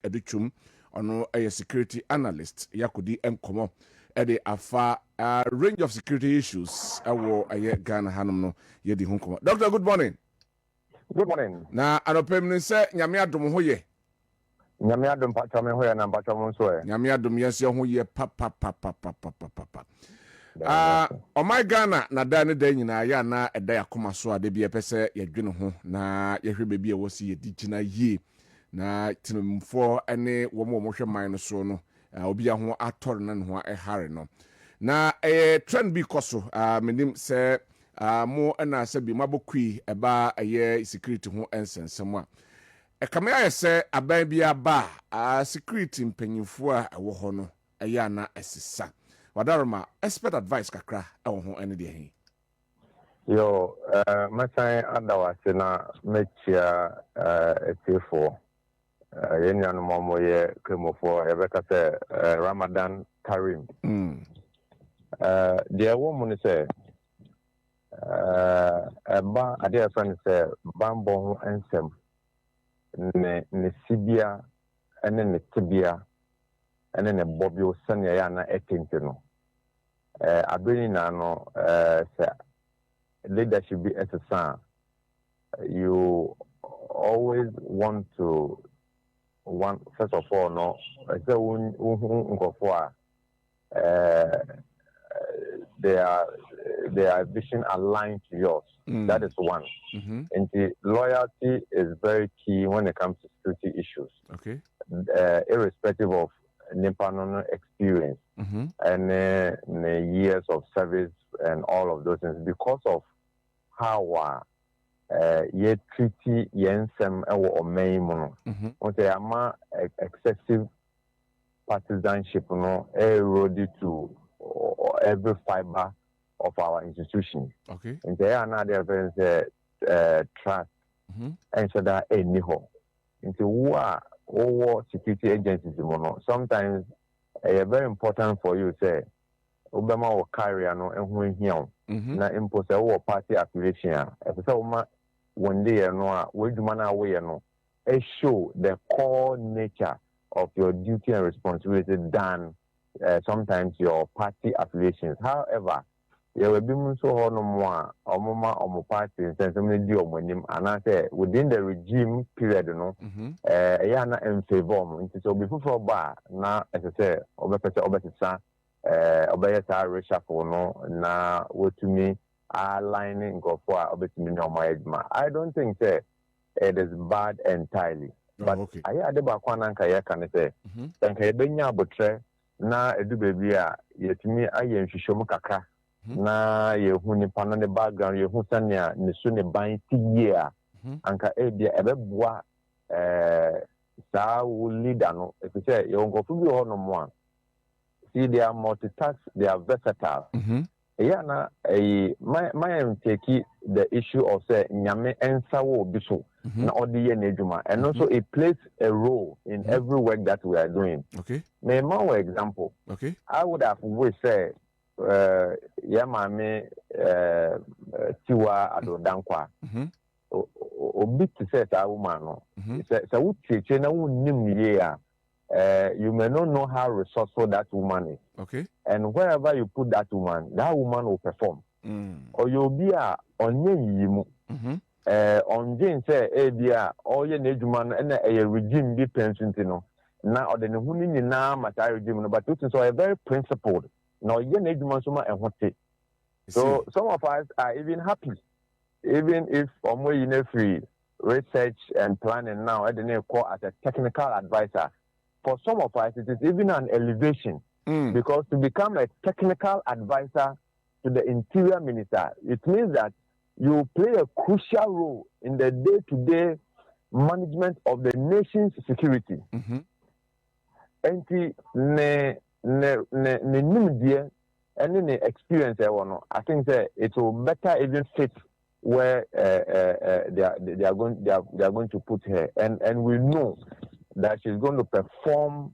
Adutwum ono a security analyst yakudi enkomo ede afa range of security issues awo aye Ghana hanom no yedi ho nkomo. Doctor, good morning. Good morning. Na anopem ni se nyame adom ho ye. Nyame adom pacha me ho ye na pacha mo so ye. Nyame adom yes ye ho ye pa. Oh my Ghana na da ne da nyina ya na eda yakoma so ade bia pese yedwene ho na yehwe bebi e wosi yedi gina yie na tinumfo ene wo mo hwe man no so no obi ho atore na ho ehare no na trend bi koso menim se mo na se bi mabokui eba security ho ensensem a ekame aye se aban bi aba security mpanyimfo a wo ho no eya na esisa wadaroma expert advice kakra ewo ho ene de hin Yo masan adawase na mechia etefo yenya no momo ye kremofo ebeka se Ramadan Karim de wo mu ni se ba ade friend se bambo ho ensem ne sibia ene ne tibia ene ne bobio sanya ya na etente no abeni na no se leadership be as a you always want to first of all no say their vision aligned to yours. That is one. And the loyalty is very key when it comes to security issues. Okay. Irrespective of Nepal experience and the years of service and all of those things, because of how ye treaty yensem or main excessive partisanship eroded to every fiber of our institution. Okay. And there are another trust and so that anyhow into war security agencies sometimes very important for you say Obama will carry no ehun hian na impose war party affiliation e say Obama one day no we duma na we no show the core nature of your duty and responsibility than sometimes your party affiliations. However, there will be so no more or party and di omonim and say within the regime period no ya na in favor into so before for bar na as I say obetisa obeyesa reshuffle no na wotumi aligning go for obetumi no my edma. I don't think say it is bad entirely. But I had about one anka ya can say thank you benya botre na edu baby a yetumi aye nhwehwem kakra na yehu ni pano ne background yehu sania ne so ne ban ti year anka bia ebeboa sa wo leader no e say ye onkofu bi ho no mo a see they are multitask, they are versatile. Yeah, na my take the issue of say nyame ensa wo bi so na odi ye na adwuma and also it plays a role in every work that we are doing. Okay. May more example. Okay. I would have always say ya mame tiwa adodankwa obi to say that woman no say wo cheche na wo nim ye a you may not know how resourceful that woman is. Okay. And wherever you put that woman will perform. Or you'll be on yimu. On Jane say, dear, all your man and a regime be pension. Now, or the Huni na Mata regime, but it's so a very principled. Now, your man suma and what it. So, some of us are even happy, even if in free research and planning now, I don't call as a technical advisor. For some of us, it is even an elevation because to become a technical advisor to the interior minister, it means that you play a crucial role in the day-to-day management of the nation's security. And the experience, I think that it will better even fit where they are going to put her, and we know that she's going to perform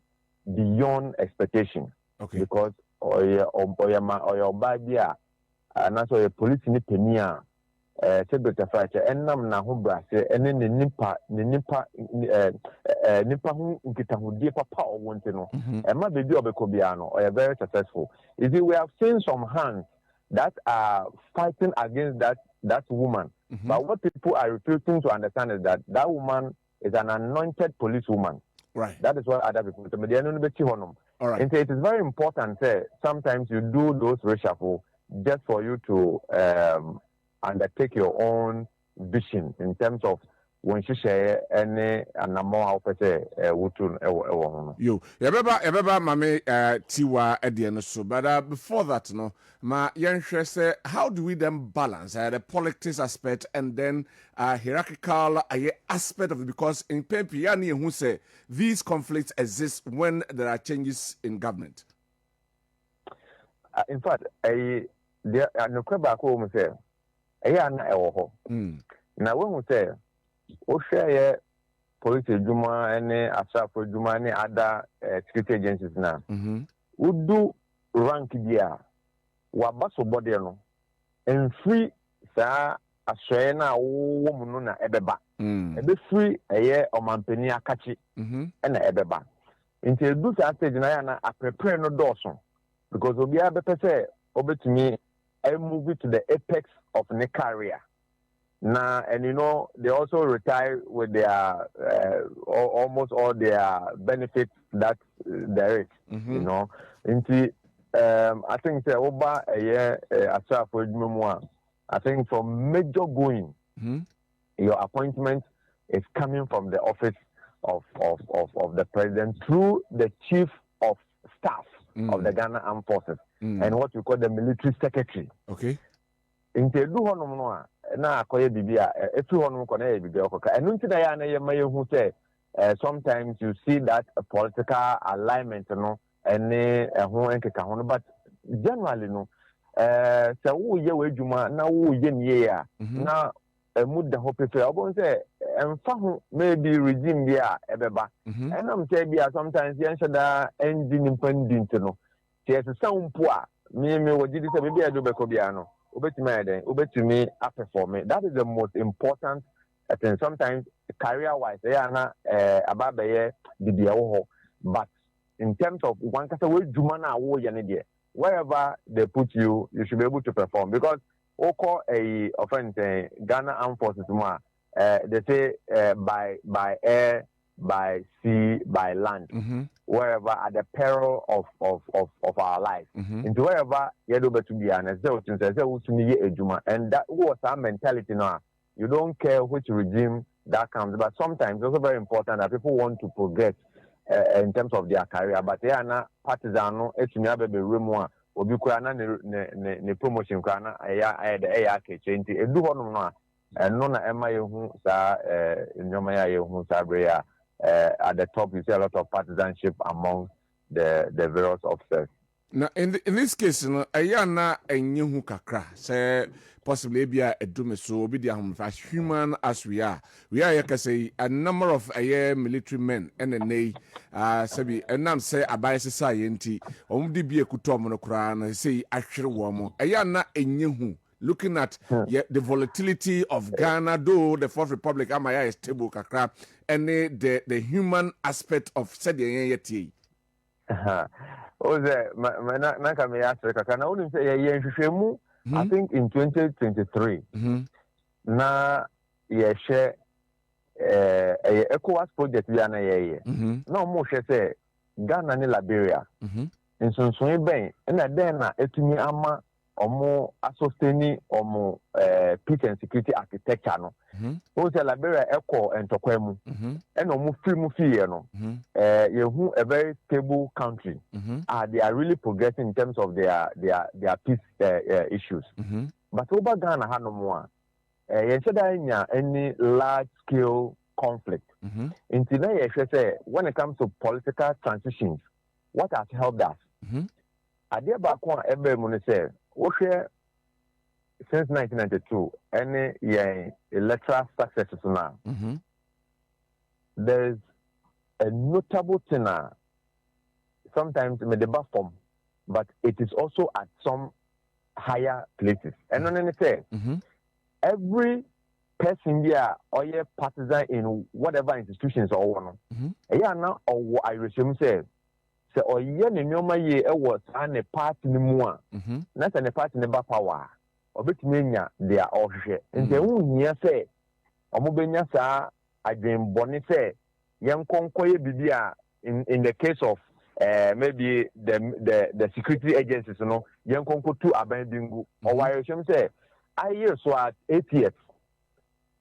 beyond expectation. Okay. Because or your body and also your police in the Dr. Fracha enam na ho brase ene ne nipa hu nkitahudie papa owonte no ema bebi obekobia no or very successful. You see, we have seen some hands that are fighting against that woman. But what people are refusing to understand is that woman is an anointed police woman. Right. That is what other people say. All right. And so it is very important that sometimes you do those reshuffle just for you to undertake your own vision in terms of when she share any and more wutun yo yabeba mame tiwa ediano so but before that no ma yenhwe say how do we then balance the politics aspect and then hierarchical aspect of it, because in Pepe yani who say these conflicts exist when there are changes in government. In fact there no kwaba ko mu say na ewo ho na when we say o share police juma any asafo juma any other security agencies now would rank dia wa baso body no en free sa aswe na wo mu no na ebeba ebe free omampani akachi na ebeba nti do sa stage na ya na prepare no doso because obi abepese obetumi move to the apex of the career. And you know, they also retire with their almost all their benefits that there is. You know, into I think the Oba I think from major going, your appointment is coming from the office of the president through the chief of staff of the Ghana Armed Forces and what we call the military secretary. Okay. Into do honom no a na akoye bibia efi honom ko na ye bibia okoka enu nti da ya na ye mayehu say sometimes you see that political alignment no ene ho enkeka ho no, but generally no say wo ye wadwuma na wo ye nie ya na muda ho pepe obon say emfa ho maybe regime bia ebeba enam say bia sometimes yen shada engine impendent no say sampo a me wogidi say bibia do beko bia no obetumi perform. That is the most important thing. Sometimes career-wise, ababaye but in terms of one kasa we jumana wo yene wherever they put you, you should be able to perform because oko a offense Ghana Armed Forces they say by air, by sea, by land, wherever at the peril of our life. Into wherever you do to be honest, and that was our mentality now. You don't care which regime that comes, but sometimes it's also very important that people want to progress in terms of their career. But they are not partisan. It's never be rumor. Obi na ne promotion na aya change e du hono no a no na ema yehu sa nyoma ya yehu sa bre at the top you see a lot of partisanship among the various officers. Now in this case no aya na enyehu kakra say possibly be a edume so obi dia as human as we are say a number of military men and nay sabi enam say abai society omdi bi ekutom no kra na say ahwere wo mo aya na enyehu looking at the volatility of Ghana, though the Fourth Republic amaya is stable kakra and the human aspect of said yeti. I think in 2023 na ye share ECOWAS project bi na ye na mo hwe say Ghana ni Liberia nsonson ben na den na etumi ama omo asosteni omo peace and security architecture no o say Liberia entokwa mu and omo free mu fie no yehu a very stable country they are really progressing in terms of their peace issues but over Ghana ha no mo a yen nya any large scale conflict until now you say when it comes to political transitions what has helped us adia ba ko ebe mu ne say wo hwe since 1992 any electoral successes now there is a notable thing sometimes in the form but it is also at some higher places and on any say every person there or ye partisan in whatever institutions or one. Na or I resume say or ye nyoma ye was an a party ni mua. Not an a party never power. Or bit mania they are all shit. And the near say or mobenya sa I dream bonnie say young concoy bibia in the case of maybe the security agencies, you know, young conco two abandoned or why you say I hear so at 8 years.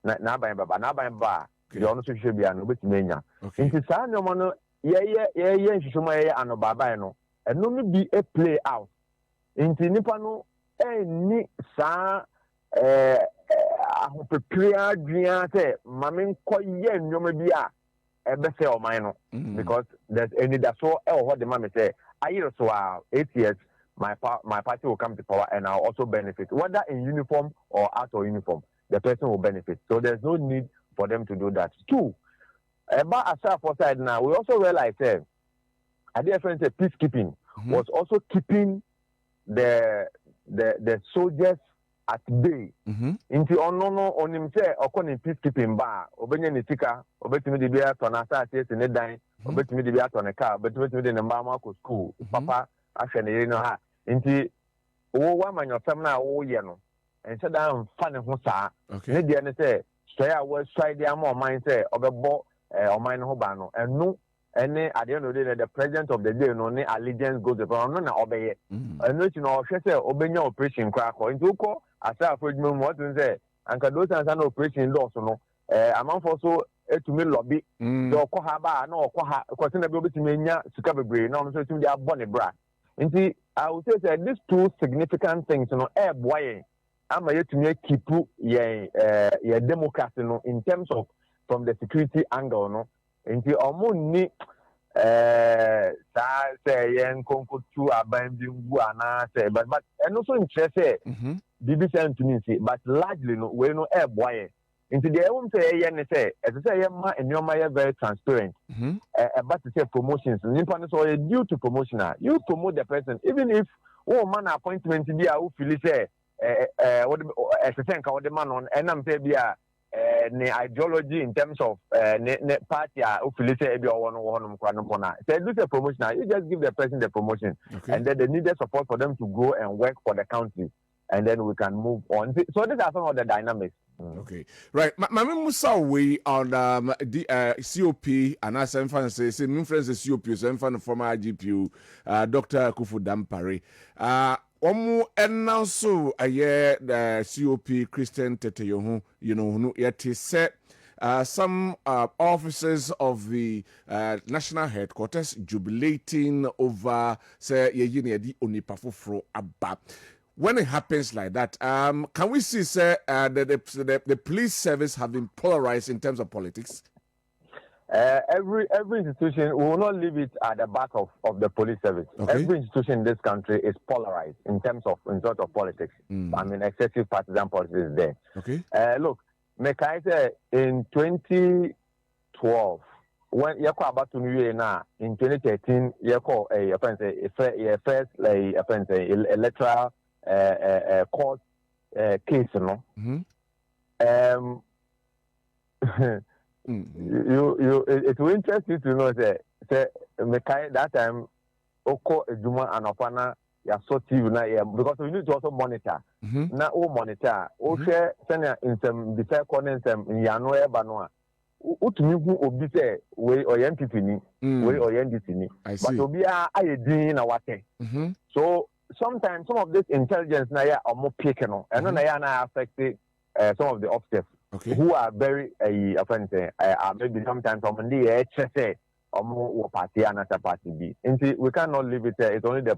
Na by ba the honest should be an bit mania. Into San Romano, yeah, Shumaya and Baba, no, and no be a play out. Into Nipano, any sa prepare Driante, Mamin Koyen, no maybe a better or minor because there's any that's all what the mommy say. I hear so 8 years. My party will come to power and I'll also benefit, whether in uniform or out of uniform. The person will benefit. So there's no need for them to do that. Two, about aside for side now, we also realize a different peacekeeping was also keeping the soldiers at bay. Into on him say on peacekeeping bar, obey ni tika, obey me the beer to nasa says in the dine, obey me the beer to a car, but with the Mbama school, Papa, actually, you know ha. Into one man your family oh yeno. And so down funny who sa. Okay. They say, so I was try their more mind say of a bo or mine hobano. And no, any at the end of the day, the president of the day, no allegiance goes upon no obey it. And no, you know, she say, obey your operation crack or into call, as I for you, what to say, and can do an operation loss or no. Among for so to me lobby, so kohaba, no, koha, continue to me, Sukabe brain, no, so to their bonnet bra. And see, I would say that these two significant things, you know, boy. I'm yet to make keep your democracy no, in terms of from the security angle no into omuni say yen konko tu abandon say but and also interest BBC and to me see but largely no we no boy into the won't say yen say as I say and your very transparent but to say promotions nipa so due to promotional you promote the person even if man appointment be a who feel say what as a thing the man on and I'm saying ideology in terms of party so do the promotion you just give the person the promotion and then they need the support for them to go and work for the country and then we can move on so these are some of the dynamics. Okay, right. Mami Musa we on the COP and as I'm fan say influence COP so I'm fan former IGP Dr. Kufu Dampare omu enanso aye the COP Christian Tetteh Yohuno yet set some officers of the national headquarters jubilating over say ye di onipa foforo aba. When it happens like that, can we see say the police service have been polarized in terms of politics? Every institution, we will not leave it at the back of the police service. Okay. Every institution in this country is polarized in sort of politics. I mean, excessive partisan politics is there. Okay. Look, I say in 2012, when you call about in 2013, you call a first electoral court case, you know. It will interest you to know that time Oko Ejuma and Opana ya so TV na because we need to also monitor. Na o monitor o share senior in some the corner some in Yano Ebanoa. Utumi hu obi say we MPP ni we NDC ni but obi a ayedin na wate. So sometimes some of this intelligence na ya omo pick no and na ya na affect some of the officers. Okay. Who are very maybe sometimes from the HSA or party and another party B. We cannot leave it there. It's only the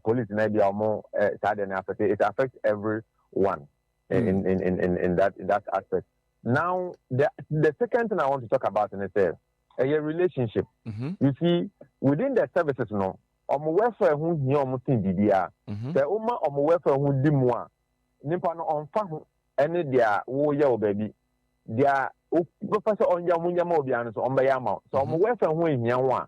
police maybe or more sudden affect. It affects everyone in that aspect. Now the second thing I want to talk about is a relationship. You see, within the services no, welfare who here the welfare who dimwa nipa no on any dia wo ye baby dia professor onja munyama obiano so omba yama so mo wefa ho ehia ho a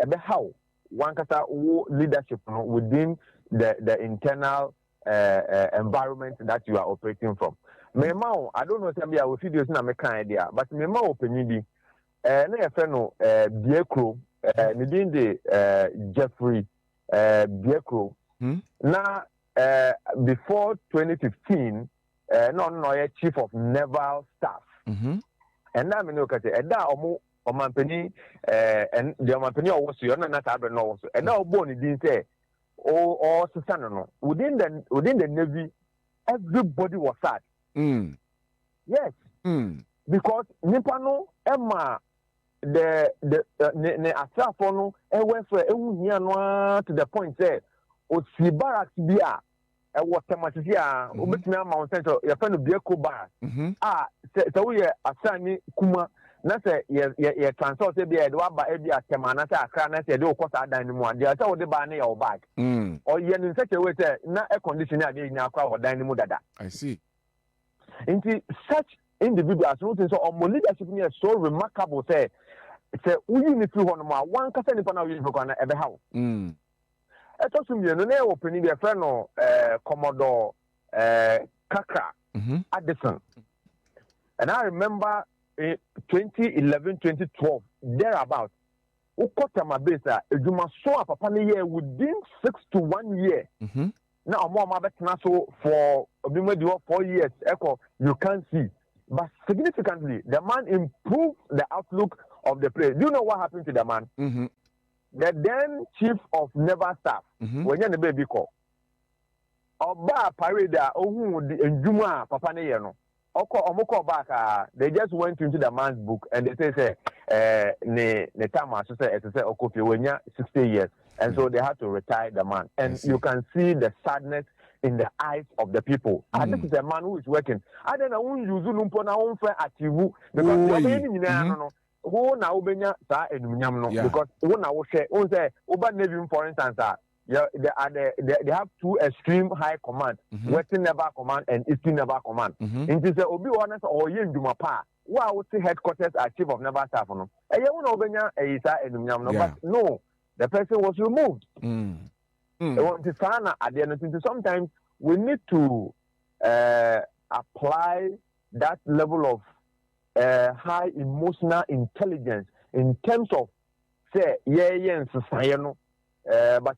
ebe how one kata wo leadership no within the internal environment that you are operating from. Mema, I don't know if I will videos na make idea, but mema opinion bi na your friend no Biekro nidin de Jeffrey Biekro na before 2015 no chief of naval staff and na me no kate e da omampani and the omampani owo so na na tabe no so e da obo ni din say or no within the navy everybody was sad. Yes. Because nipa no emma the asafo no ewefe ewuhia no to the point say o si barracks bia e wo tematisi a obetumi ama center your friend Bieko barracks so we asani kuma na say ye transfer say bia de wa ba e bia tema na say akra na say de o kosa dan ni mu ade say o de ba na your bag or ye in such a way say na air conditioner ade nya akra o dan ni mu dada. I see. Into such individuals who think so leadership is so remarkable say we need to one kasa ni pana we go na ebe how eto so mi no na opening the friend no Commodore Kakra Addison, and I remember in 2011-2012 thereabout ukota mabesa ejuma so papa ne year within 6 to 1 year now more betna so for 4 years echo you can't see. But significantly, the man improved the outlook of the place. Do you know what happened to the man? The then chief of naval staff, when you're the baby call, Oba Parida, Ohu, and Juma, Papa Neyano, Omoko Baka, they just went into the man's book and they say, Netama, so say, Okofi, when you're 60 years. And so they had to retire the man. And you can see the sadness in the eyes of the people. And this is a man who is working. I don't know who you lumpo na won fa ativu because the any nyina no who na obenya sa enumnyam no because who na wo hwe who say oba navy for instance they have two extreme high command, Western Naval Command and Eastern Naval Command. It is obi honest or ye nduma pa wa wo headquarters as chief of naval staff no e ye who na obenya e sa enumnyam no but no, the person was removed. Sometimes we need to apply that level of high emotional intelligence in terms of say but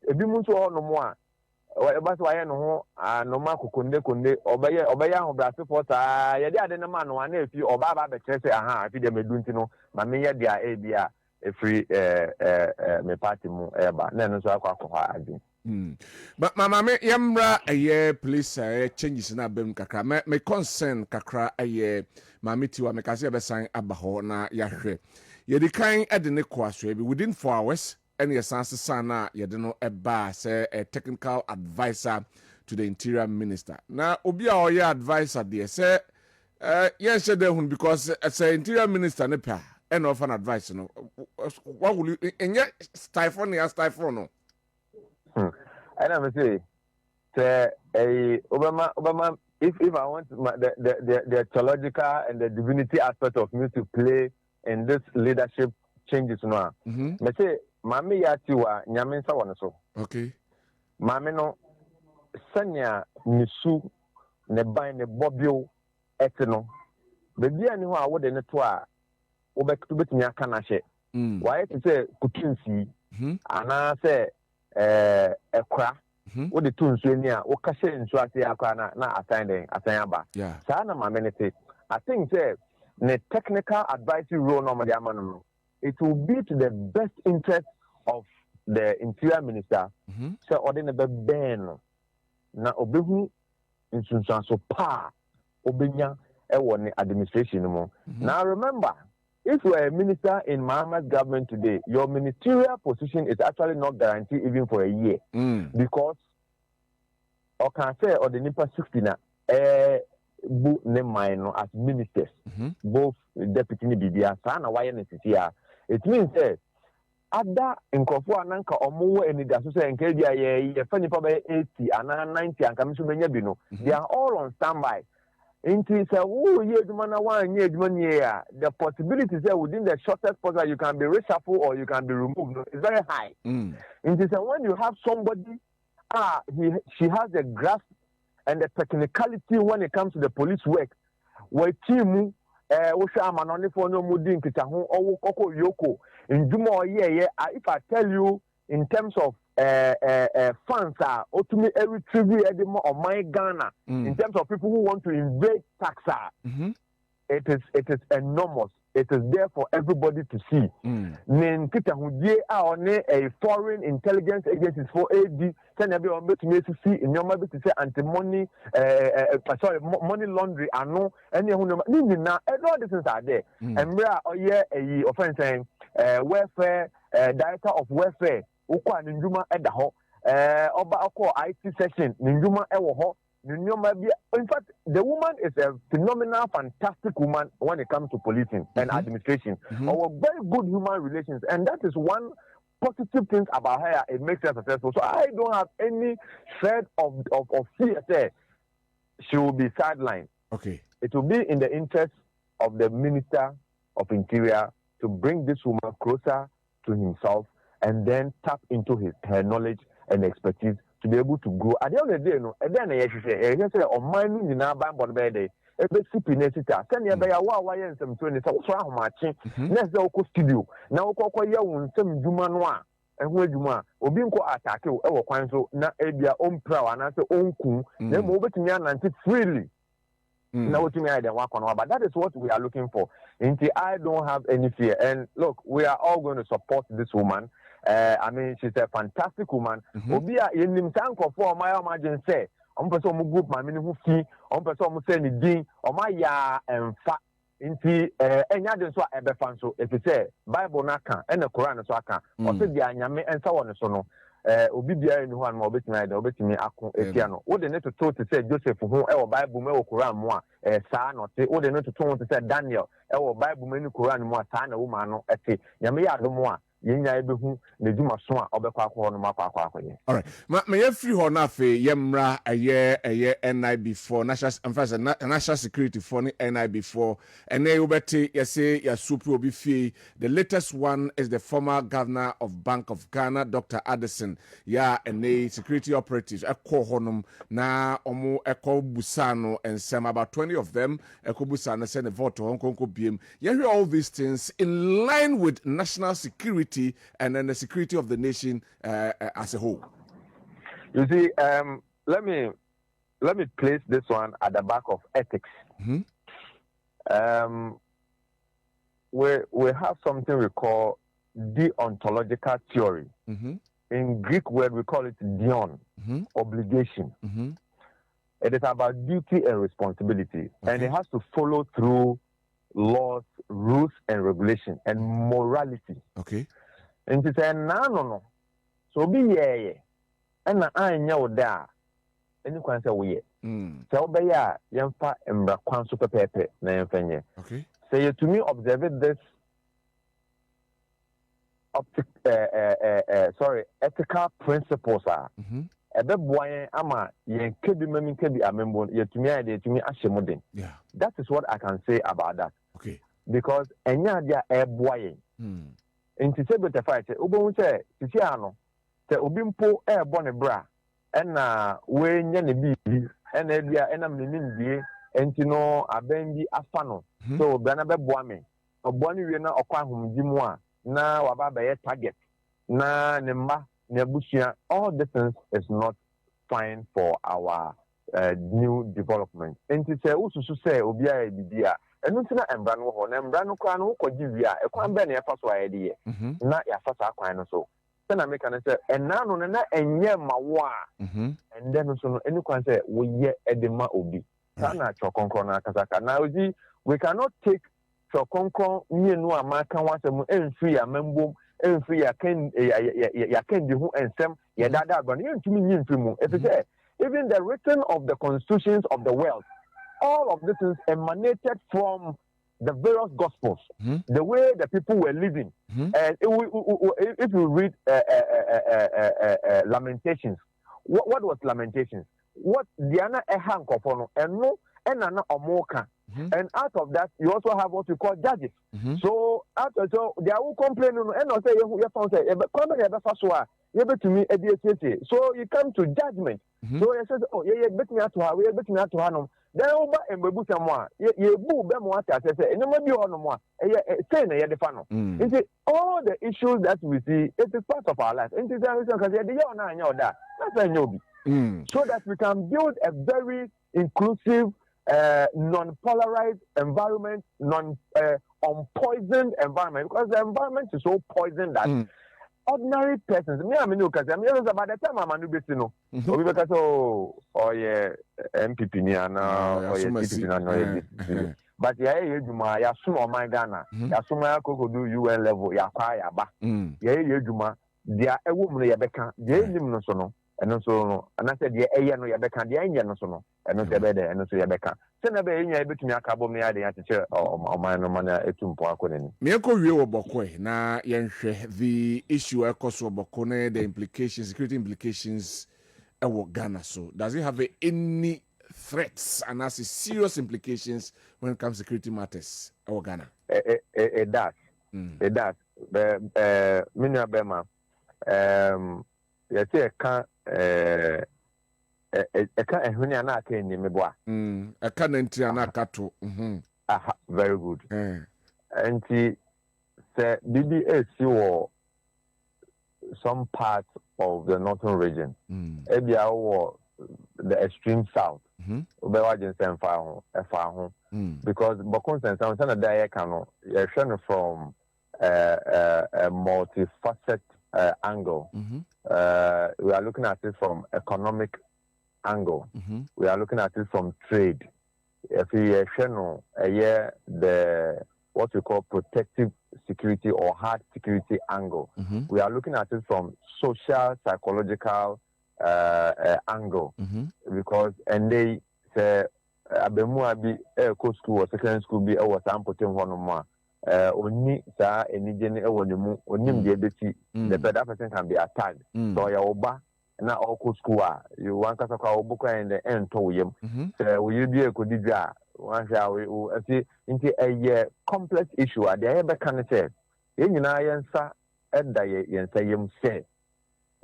if you want to know more but why no no ma konde obeye ho brase for sa ye de ade na ma no ana efi oba be kire say aha afi de medunti no ma me ye dia e bia free me party mu eba na no so akwa agin but mama me yamra aye please changes na bem kakra me concern kakra aye mama tiwa me kase be san abaho na yahwe ye di kan ade ne kwaso bi within 4 hours and yes san na ye de no eba say a technical advisor to the interior minister na obi a oya advisor there say yes she dey hun because as a interior minister ne pa and of an advice no what will you and yet stifle no and I say Obama if I want the theological and the divinity aspect of me to play in this leadership changes no me say mami yati wa nyame nsa wono so okay mami no sanya nisu ne ban ne bobio ete no bebi ani ho a wo de ne to a wo betumi aka na hye why to say kutunsi ana say ekra wo de tunsu ani a wo ka hye nsu ase akwa na asan aba sa na mami ne say I think say the technical advisory role normally amano it will be to the best interest of the interior minister so ordinary ben na obehu insunsanso pa obenya ewo ne administration mo now remember if you are a minister in Mahama's government today your ministerial position is actually not guaranteed even for a year because or can say or the nipa 60 na bu ne mine as ministers both deputy ni bibia sa na why necessary it means that ada nkofo ananka omowo enida so say nka bia ye fa nipa by 80 ana 90 anka miso benya bi no they are all on standby into say who ye aduma na wan ye aduma nie ya the possibility is that within the shortest possible you can be reshuffled or you can be removed no, it's very high into say when you have somebody she has a grasp and the technicality when it comes to the police work. Where team yoko in Jumo if I tell you in terms of funds ultimately every tribute of my Ghana in terms of people who want to invade taxa, it is enormous. It is there for everybody to see. Nen kita hudie a foreign intelligence agencies for AD send every on to see in your maybe to say anti-money money laundry and no any now all these things are there. And we are a offense saying welfare director of welfare ukwa ninjuma edaho oba IT section ninjuma ewo. In fact, the woman is a phenomenal, fantastic woman when it comes to policing and administration. Our very good human relations, and that is one positive thing about her. It makes her successful. So I don't have any thread of fear there. She will be sidelined. Okay. It will be in the interest of the Minister of Interior to bring this woman closer to himself and then tap into her knowledge and expertise to be able to grow. At the end of the day, no, and then I say, on my in our band day, every supinessita, send your bear, why and some 20 so much. Next, the studio. Now, Cocoya, some Jumanoa, and where Juma, Obinko attack you, our council, not a own prow, and answer own coon, then move it to me and freely. Now, to me, I don't walk on, but that is what we are looking for. Until I don't have any fear. And look, we are all going to support this woman. I mean, she's a fantastic woman. Obia in him thank for my imagine say, on person group my minimum fee, on person say the ding, or my ya and fat into any other so ever fan so if you say Bible naka and the Quran so aka, or say the anyame and so on so no. Obibia in one more bit me akon efiano. What they need to talk to say Joseph who our Bible me Quran mo sa no say what they need to talk to say Daniel our Bible me Quran mo sa na woman no ete nyame ya do mo a yenya ebehu na djuma so a obekwa akọ no makwa akọye. All right. Me ye free ho na fe yemra eye NIB4 national security for NIB4 and then ubeti you say ya super obi fie. The latest one is the former governor of Bank of Ghana, Dr. Addison. Ya and the security operatives ekọ honum na omo ekọ busano and some about 20 of them ekọ busano send a vote to Hong Kong biem. You hear all these things in line with national security and then the security of the nation as a whole. You see, let me place this one at the back of ethics. We have something we call deontological theory. In Greek word, we call it dion, obligation. It is about duty and responsibility, and it has to follow through laws, rules, and regulations, and morality. Okay. And to say, no. So be ye, and I know that. And you can say, we so be ya, yamfa, and Brakwan super pepe, na yamfenye. Okay. Say to me, observe this ethical principles are. Ebe boy ama yen kebi memi kebi amembo yetumi ade yetumi ahyemuden. Yeah. That is what I can say about that. Okay. Because enya dia e boy. Nti se beta fight ubon say sisi ano se obi mpo e bo ne bra na we nya ne bi na bia na mnim die enti no abendi afa no so bra na be boa me obo ne wie na okwa ahomdi mu a na waba be ye target na ne mba Nebuchadnezzar, all this is not fine for our new development. And to say, also say, Obia Bidia, and not in Brano, and Brano Crano, Codivia, a quamben, a first idea, not your first aquino so. Then I make an answer, and now on and yeah, my wa, and then also any can say, we yet edema obi. Sana Chokonkona Kazaka. Now, we cannot take Chokonkon, near no American once and free a member. Free ya can do who and some ya dada but you to me if you say even the written of the constitutions of the world, all of this is emanated from the various gospels, the way the people were living. And if you read Lamentations, what was Lamentations? What Diana Ehan Kofono and no and Nana Omoka. And out of that, you also have what we call judges. So after so they are all complaining and not say you found say you bet me a DSC. So you come to judgment. So you say, oh, yeah, bet me at her, we bet me at her. Then over and babu someone, you boo them what I say, and maybe on one, saying the funnel. All the issues that we see, it is part of our life. It is because you're not that. That's a newbie. So that we can build a very inclusive, non-polarized environment, unpoisoned environment, because the environment is so poisoned that ordinary persons, me, I mean, because by the time I'm a new business, we because yeah, MPP or yeah, but yeah, you assume my Ghana, you assume I could do UN level, ya kwaya ba, yeah, you dia a woman ya beka, yeah, no sono. And also, and I said, yeah, no, Yabeka, the Indian, and not the bed, and also Yabeka. Send a baby, I bet me a cabo me the teacher or my no man at Tumpo. Miako Rio Bokwe, na Yanshe, the issue Ekoso Bokone, the implications, security implications, Ghana. So, does it have any threats and has serious implications when it comes to security matters, Ghana? It does. It does. Minya Bema, you say, can't. A Huniana came in Meboa. A cannon Tianakato. Very good. And he said, BBS, you some parts of the northern region. Ebia the extreme south. Obewajen send far home. Because Bokun and Sam Sana Diakano, you're shown from a multifaceted angle. We are looking at it from economic angle. We are looking at it from trade. If we the what we call protective security or hard security angle. We are looking at it from social, psychological angle. Because and they say Abemua be a school or secondary school be a was amputing one more. Oni sa enijeni ewonimu onim de beti the better person can be attacked so ya oba na oko school you wan kasa kwa obuko and the end to yem so we be ekodidwa wan sha we asi nti a complex issue ade e be kan say enyina yensa eda yensa yem say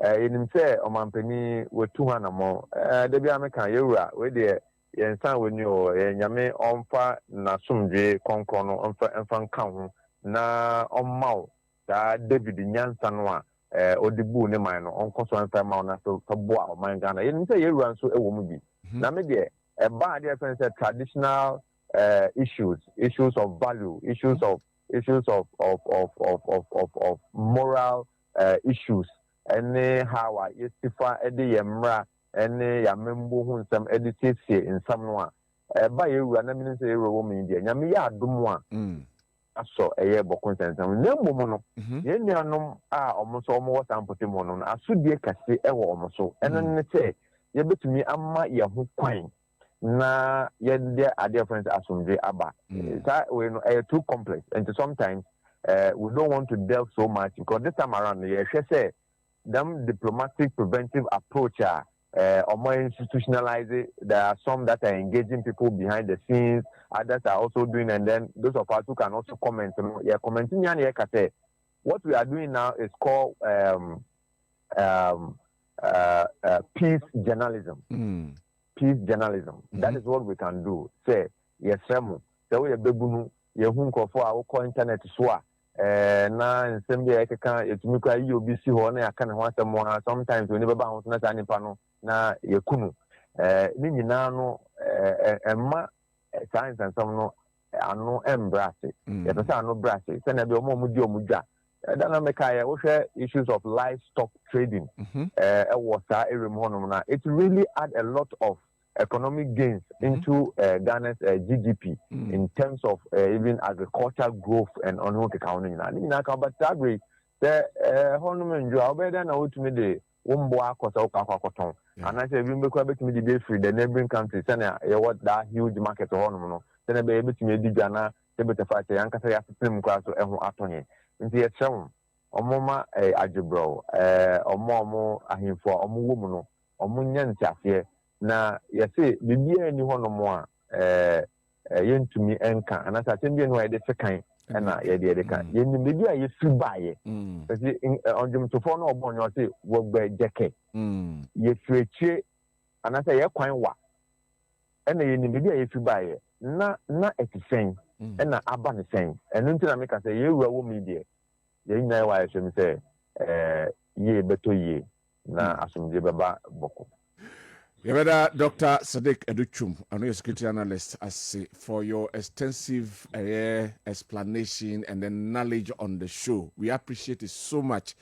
enim say omampani wetu hanamo de bia me kan yewura we de yensa woni o nyame onfa na sumdwe konkono onfa nkan ho na onmaw da David nyansa no a odibu ne man no onkoso onfa maw na so boa o man Ghana yensa say yewura nso ewo mu bi na me de e ba de say traditional issues of value, issues of moral issues and how I justify the yemra and yamembo hun some edited in some one. By you, and I mean, say, woman, Yamia Dumwa. So a year book consent. No mono, Yenyanum are almost and put him on. I should be a cassie almost so. And then say, you bet me, I'm my Yahoo quine. Na yende other friends asumje aba. We too complex and sometimes we don't want to delve so much because this time around say them diplomatic preventive approach or more institutionalized. There are some that are engaging people behind the scenes, others are also doing, and then those of us who can also comment. Commenting what we are doing now is called peace journalism. Peace journalism. That is what we can do. Say, yes, Samu. So we have Begunu, Yahunko for our internet swap. Na in same day, I can, it's Muka, you be see one, I can want some more. Sometimes we never bounce, not any panel, na Yakunu. Nini nano, ma science and some no, I know embrace it. Yes, I know brass it. Send a bit more mudio muja. Then make issues of livestock trading. It really add a lot of economic gains into Ghana's GDP in terms of even agricultural growth and on accounting. But agree the Honorman Joe better now to me the Umboa Kosa. And I say, we make me the free the neighboring countries and what that huge market or then a baby to me the Ghana, the better fight the Ankasa Film class or Atony. Into a sound. Omoma ajibro omomo ahimfo omuwomuno omunya ntiafe na yesi bibia ni hono mo a yentumi enka anasa tembie no ede sekan and yɛde ka yɛnim baabi a yɛfiri baeɛ ɛsi ɔdwomtofoɔ no ɔbɔ no ɔse wɔgbɛ gyɛkɛ yɛfiri akyire anaasɛ yɛkwan wa ɛna yɛnim baabi a yɛfiri baeɛ na ɛte sɛn ɛna aba ne sɛn ɛno nti na meka sɛ yɛwura wɔ mu deɛ yɛn nyinaa wɔ ayɛhwɛ m sɛ yie bɛtɔ yie na asomdwe bɛba bɔkɔ. Yabeda Dr. Sadiq Adutwum, I know you're security analyst, for your extensive explanation and then knowledge on the show. We appreciate it so much.